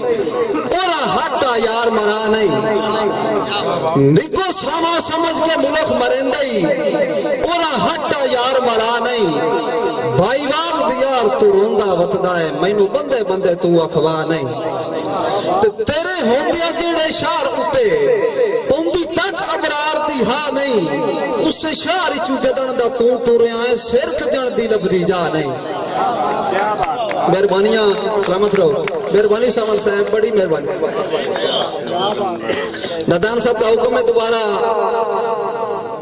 اورا ہٹا یار مرا نہیں نکو ساما سمجھ کے ملک مرندئی اورا ہٹا یار مرا نہیں بھائی وال دیار تو روندہ وطدہ ہے مینو بندے بندے تو اخوا نہیں تیرے ہوندیا جیڑے شار اتے پوندی تک ابرار دی ہاں نہیں اس سے شاری چوکے دن دا تو رہا ہے سرک جن دی لبدی جا نہیں مہربانیاں سلامت رہو مہربانی سامان صاحب بڑی مہربانی ندان صاحب کا حکم ہے دوبارہ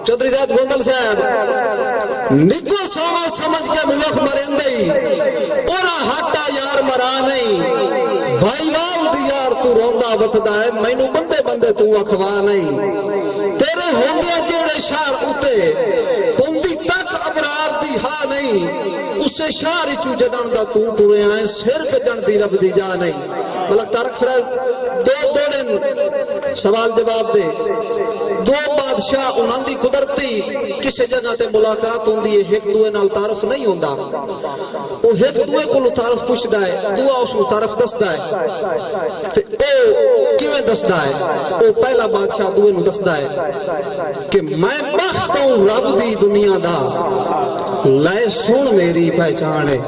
چودھری زاد گوندل صاحب نکو ساما سمجھ کے ملک مرندئی اورا ہٹا یار مرا نہیں بھائی وال دیار تو روندہ وطدہ ہے مینو بندے بندے تو اخوا نہیں تیرے ہوندیا جیڑے شار اتے پوندی تک ابرار دی ہاں نہیں اس سے شاری چو جدن دا تو رہا ہے سرک جن دی رب دی جا نہیں ملک تارک فرائض دو دن سوال جواب دے دو بادشاہ انہاں دی قدرتی کسے جگہ تے ملاقات ہوں دی ایک دوے نال تعارف نہیں ہوندہ وہ ایک دوے کو تعارف پوچھ دائے دعا اس کو تعارف دس دائے او کیویں دس دائے او پہلا بادشاہ دوے نو دس دائے کہ میں بخت ہوں رب دی دنیا دا لائے سن میری پہچانے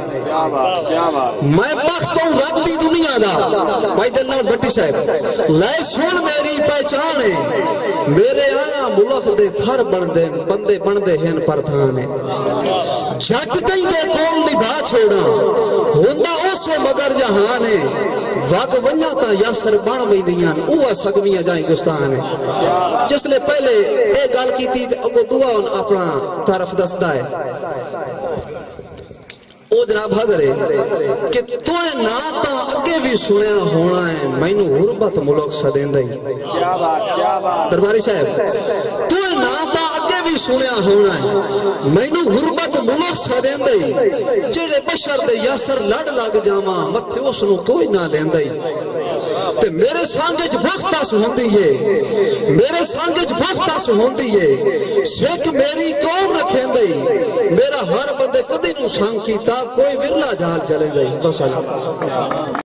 میں بخت ہوں رب دی دنیا دا بھائی دلناز بھٹی صاحب لائے سن میری پہچانے میرے آیا ملک دے تھر بندے بندے بندے ہیں پردھانے جگ کہیں دے کون نبھا چھوڑا ہوندہ اسے مگر جہانے واگ ونیاتا یاسر بان ویدیاں اوہ سگمیاں جائیں گستانے جس لئے پہلے ایک گال کی تھی اگو دعا ان اپنا طرف دستہ ہے او جناب حضرے کہ توئے ناتا اگے بھی سنیا ہونا ہے مینو غربت ملک سدین دائی درباری صاحب توئے ناتا اگے بھی سنیا ہونا ہے مینو غربت ملک سدین دائی جڑے بشر دے یاسر لڑ لگ جاما متھے اس نو کوئی نہ لین دائی تے میرے سانگج بختہ سہندی ہے میرے سانگج بختہ سہندی ہے سیک میری کون رکھیں دائی میرا ہر بندے کدی نو سانگ کیتا کوئی ورلا جھال چلے دائی بس آجا